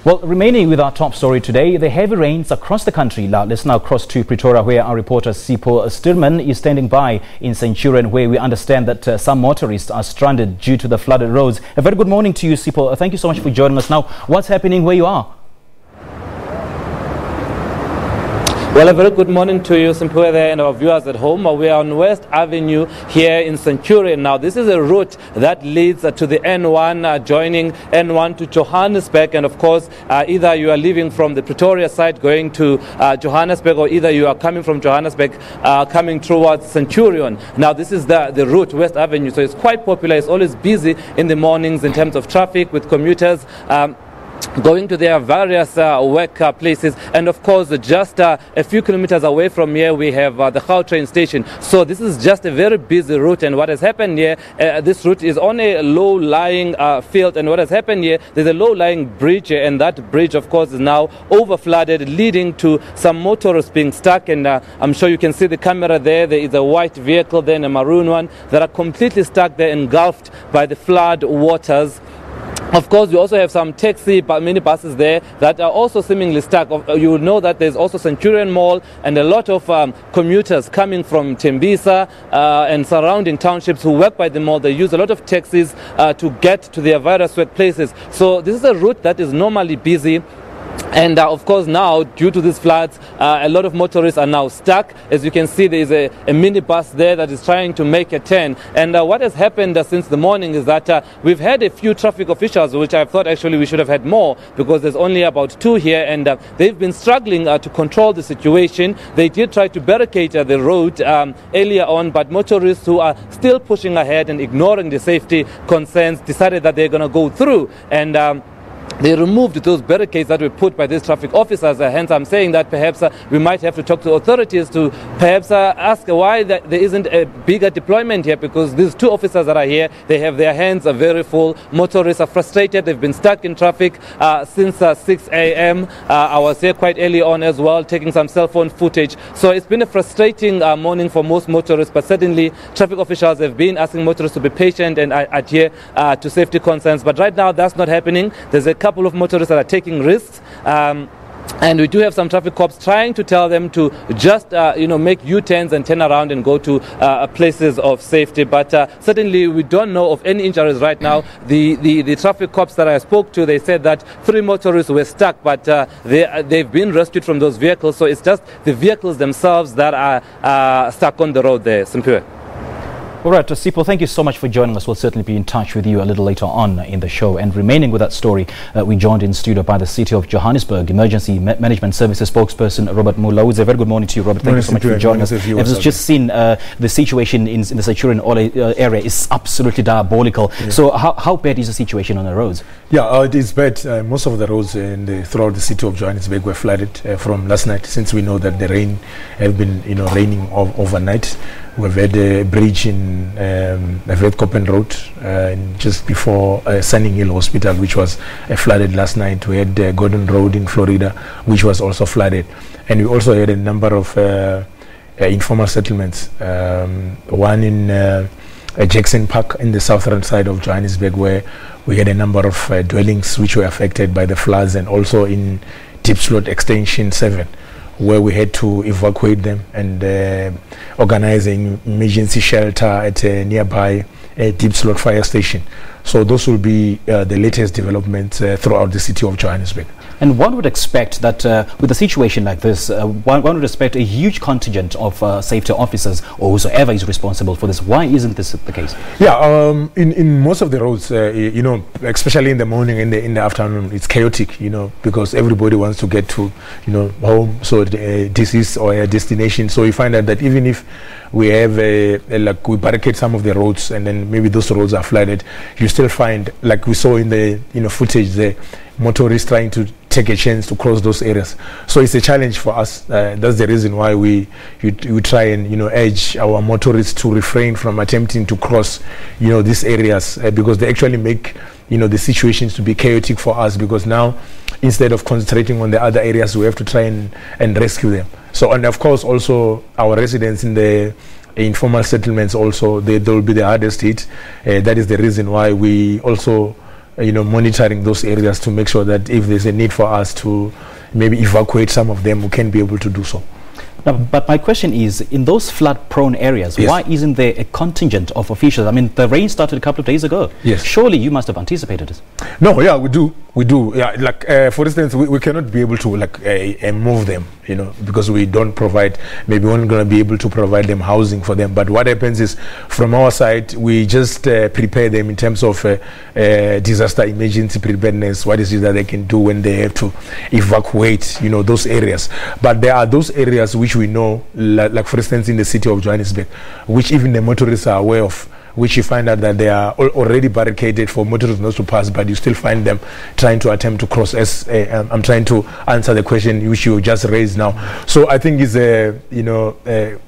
Well, remaining with our top story today, the heavy rains across the country. Let's now cross to Pretoria, where our reporter Centurion is standing by in Centurion, where we understand that some motorists are stranded due to the flooded roads. A very good morning to you, Sipho. Thank you so much for joining us. Now, what's happening where you are? Well, a very good morning to you, Simpwe, there, and our viewers at home. We are on West Avenue here in Centurion. Now, this is a route that leads to the N1, joining N1 to Johannesburg. And of course, either you are leaving from the Pretoria side going to Johannesburg, or either you are coming from Johannesburg coming towards Centurion. Now, this is the route, West Avenue. So it's quite popular. It's always busy in the mornings in terms of traffic with commuters going to their various work places. And of course, just a few kilometers away from here, we have the Gauteng station. So this is just a very busy route. And what has happened here, this route is on a low-lying field. And what has happened here, there's a low-lying bridge, and that bridge, of course, is now over-flooded, leading to some motorists being stuck. And I'm sure you can see the camera there. There is a white vehicle there and a maroon one that are completely stuck there, engulfed by the flood waters. Of course, we also have some taxi minibuses there that are also seemingly stuck. You will know that there's also Centurion Mall and a lot of commuters coming from Tembisa and surrounding townships who work by the mall. They use a lot of taxis to get to their various workplaces. So this is a route that is normally busy. And of course, now, due to these floods, a lot of motorists are now stuck. As you can see, there is a minibus there that is trying to make a turn. And what has happened since the morning is that we've had a few traffic officials, which I thought actually we should have had more, because there's only about 2 here, and they've been struggling to control the situation. They did try to barricade the road earlier on, but motorists who are still pushing ahead and ignoring the safety concerns decided that they're going to go through. And they removed those barricades that were put by these traffic officers. Hence, I'm saying that perhaps we might have to talk to authorities to perhaps ask why there isn't a bigger deployment here, because these 2 officers that are here, they have their hands very full. Motorists are frustrated. They've been stuck in traffic since 6 a.m. I was here quite early on as well, taking some cell phone footage. So it's been a frustrating morning for most motorists, but certainly traffic officials have been asking motorists to be patient and adhere to safety concerns. But right now, that's not happening. There's a couple of motorists that are taking risks, and we do have some traffic cops trying to tell them to just make U-turns and turn around and go to places of safety. But certainly we don't know of any injuries right now. The traffic cops that I spoke to, they said that 3 motorists were stuck, but they've been rescued from those vehicles. So it's just the vehicles themselves that are stuck on the road there. Simpure. All right, Sipho, thank you so much for joining us. We'll certainly be in touch with you a little later on in the show. And remaining with that story, we joined in studio by the City of Johannesburg Emergency Management Services spokesperson, Robert Mulauze. A very good morning to you, Robert. Thank you so much for joining us. I've just seen the situation in the Centurion area is absolutely diabolical. Yeah. So how bad is the situation on the roads? Yeah, it is bad. Most of the roads throughout the city of Johannesburg were flooded from last night, since we know that the rain have been raining overnight. We've had a bridge in Koppen Road just before Sunning Hill Hospital, which was flooded last night. We had Gordon Road in Florida, which was also flooded. And we also had a number of informal settlements. One in Jackson Park in the southern side of Johannesburg, where we had a number of dwellings which were affected by the floods, and also in Diepsloot Extension 7. Where we had to evacuate them and organize an emergency shelter at a nearby Diepsloot fire station. So those will be the latest developments throughout the city of Johannesburg. And one would expect that with a situation like this, one would expect a huge contingent of safety officers or whosoever is responsible for this. Why isn't this the case? Yeah, in most of the roads, especially in the morning and in the afternoon, it's chaotic, because everybody wants to get to, home. So this is a destination. So you find out that even if we have we barricade some of the roads, and then maybe those roads are flooded, you still find, like we saw in the footage there, motorists trying to take a chance to cross those areas. So it's a challenge for us. That's the reason why we try and urge our motorists to refrain from attempting to cross these areas, because they actually make the situations to be chaotic for us, because now instead of concentrating on the other areas, we have to try and rescue them. So, and of course also our residents in the informal settlements also, they will be the hardest hit. That is the reason why we also monitoring those areas to make sure that if there's a need for us to maybe evacuate some of them, we can be able to do so. Now, but my question is, in those flood-prone areas, yes. why isn't there a contingent of officials? I mean, the rain started a couple of days ago. Yes. Surely you must have anticipated it. No, yeah, we do. Yeah, like for instance, we cannot be able to move them, because we don't provide. Maybe we're not going to be able to provide them housing for them. But what happens is, from our side, we just prepare them in terms of disaster emergency preparedness. What is it that they can do when they have to evacuate, those areas? But there are those areas which we know, like for instance, in the city of Johannesburg, which even the motorists are aware of, which you find out that they are already barricaded for motorists not to pass, but you still find them trying to attempt to cross. As I'm trying to answer the question which you just raised now. So I think it's that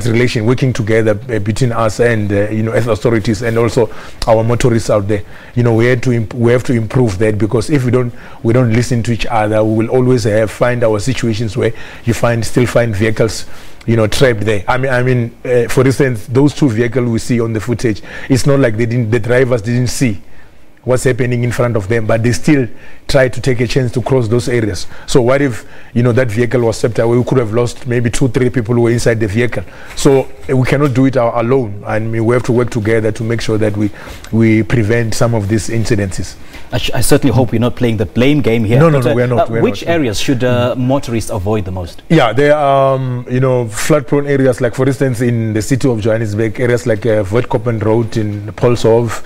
relation working together between us and as authorities and also our motorists out there. We have to improve that, because if we don't listen to each other, we will always find our situations where you still find vehicles trapped there. I mean, for instance, those two vehicles we see on the footage, it's not like the drivers didn't see what's happening in front of them, but they still try to take a chance to cross those areas. So what if that vehicle was swept away? We could have lost maybe 2-3 people who were inside the vehicle. So we cannot do it alone, and we have to work together to make sure that we prevent some of these incidences. I certainly hope we're not playing the blame game here. No, we're not. Which areas should motorists avoid the most? Yeah, there are flood-prone areas, like for instance in the city of Johannesburg, areas like Voetkoppen Road in Polshof,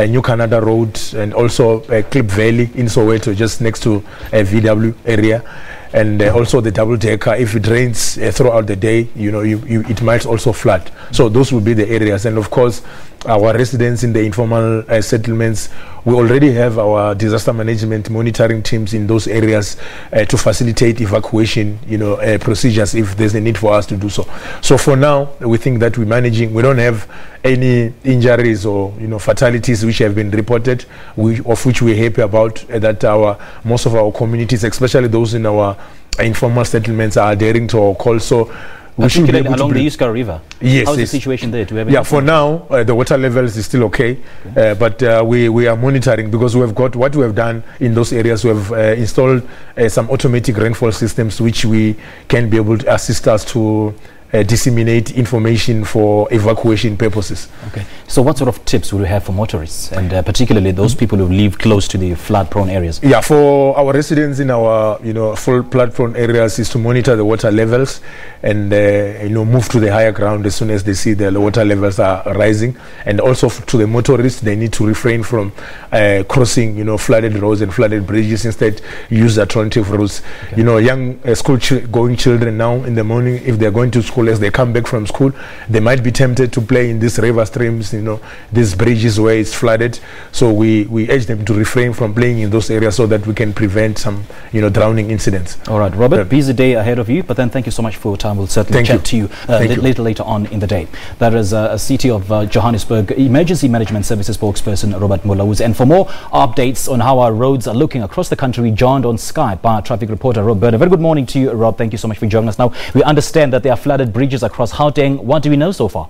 New Canada Road, and also Klip Valley in Soweto, just next to VW area. And also the double decker, if it rains throughout the day, it might also flood. So those will be the areas. And of course, our residents in the informal settlements, we already have our disaster management monitoring teams in those areas to facilitate evacuation, procedures if there's a need for us to do so. So for now, we think that we're managing. We don't have any injuries or fatalities which have been reported, of which we're happy about. That most of our communities, especially those in our informal settlements, are adhering to our call. So we should be able along to the Iskar River. Yes. How's the situation there? Do we have yeah, for now, the water levels is still okay, but we are monitoring, because we have got what we have done in those areas. We have installed some automatic rainfall systems which we can be able to assist us to disseminate information for evacuation purposes. Okay. So what sort of tips would you have for motorists, and particularly those people who live close to the flood-prone areas? Yeah, for our residents in our full flood-prone areas is to monitor the water levels and move to the higher ground as soon as they see the water levels are rising. And also to the motorists, they need to refrain from crossing flooded roads and flooded bridges. Instead, use alternative routes. Okay. Young school-going children now in the morning, if they're going to school, as they come back from school, they might be tempted to play in these river streams, these bridges where it's flooded. So we urge them to refrain from playing in those areas so that we can prevent some drowning incidents. All right, Robert, busy day ahead of you, but then thank you so much for your time. We'll certainly chat to you later on in the day. That is a City of Johannesburg Emergency Management Services spokesperson Robert Mulawuzi. And for more updates on how our roads are looking across the country, we joined on Skype by our traffic reporter Rob Burner. Very good morning to you, Rob. Thank you so much for joining us. Now, we understand that there are flooded bridges across Gauteng. What do we know so far?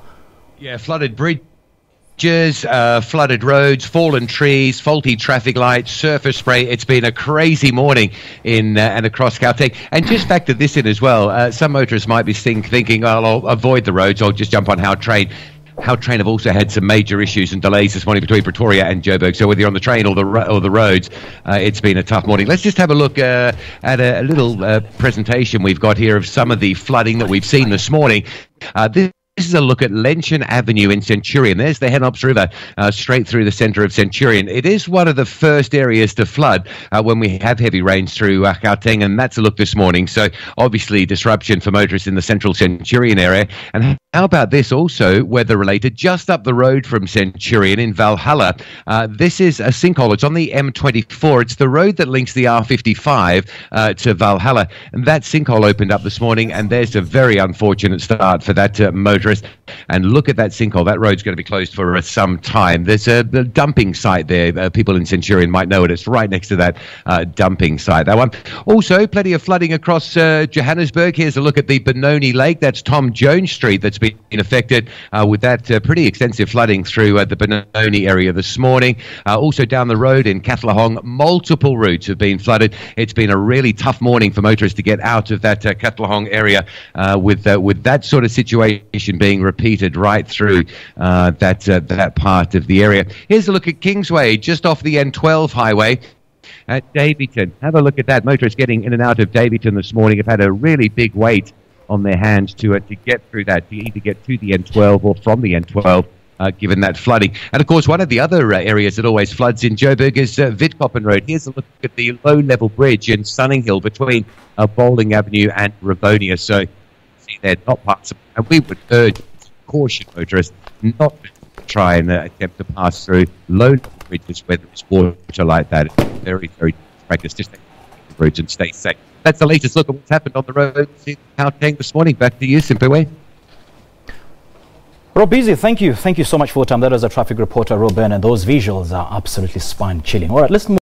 Yeah, flooded bridges, flooded roads, fallen trees, faulty traffic lights, surface spray. It's been a crazy morning in and across Gauteng. And just factor this in as well. Some motorists might be thinking, well, I'll avoid the roads, I'll just jump on Gautrain. Gautrain have also had some major issues and delays this morning between Pretoria and Joburg. So whether you're on the train or the roads, it's been a tough morning. Let's just have a look at a little presentation we've got here of some of the flooding that we've seen this morning. This is a look at Lenshin Avenue in Centurion. There's the Henops River straight through the centre of Centurion. It is one of the first areas to flood when we have heavy rains through Gauteng, and that's a look this morning. So obviously disruption for motorists in the central Centurion area. And how about this also, weather related, just up the road from Centurion in Valhalla. This is a sinkhole. It's on the M24. It's the road that links the R55 to Valhalla. And that sinkhole opened up this morning, and there's a very unfortunate start for that motorist motorists. And look at that sinkhole. That road's going to be closed for some time. There's a dumping site there. People in Centurion might know it. It's right next to that dumping site, that one. Also, plenty of flooding across Johannesburg. Here's a look at the Benoni Lake. That's Tom Jones Street that's been affected with that pretty extensive flooding through the Benoni area this morning. Also down the road in Katlehong, multiple routes have been flooded. It's been a really tough morning for motorists to get out of that Katlehong area with that sort of situation being repeated right through that part of the area. Here's a look at Kingsway, just off the N12 highway at Davyton. Have a look at that. Motorists getting in and out of Davyton this morning have had a really big wait on their hands to get through that, to either get to the N12 or from the N12. Given that flooding. And of course, one of the other areas that always floods in Joburg is Witkoppen Road. Here's a look at the low-level bridge in Sunninghill between Bowling Avenue and Rivonia. So, see, they're not passable. And we would urge caution motorists not to try and attempt to pass through low-level bridges where there's water like that. It's very, very practice. Just take the bridge and stay safe. That's the latest look at what's happened on the roads in Gauteng this morning. Back to you, Simpiwe. Rob Beasy, thank you. Thank you so much for your time. That was a traffic reporter, Robin, and those visuals are absolutely spine-chilling. All right, let's move.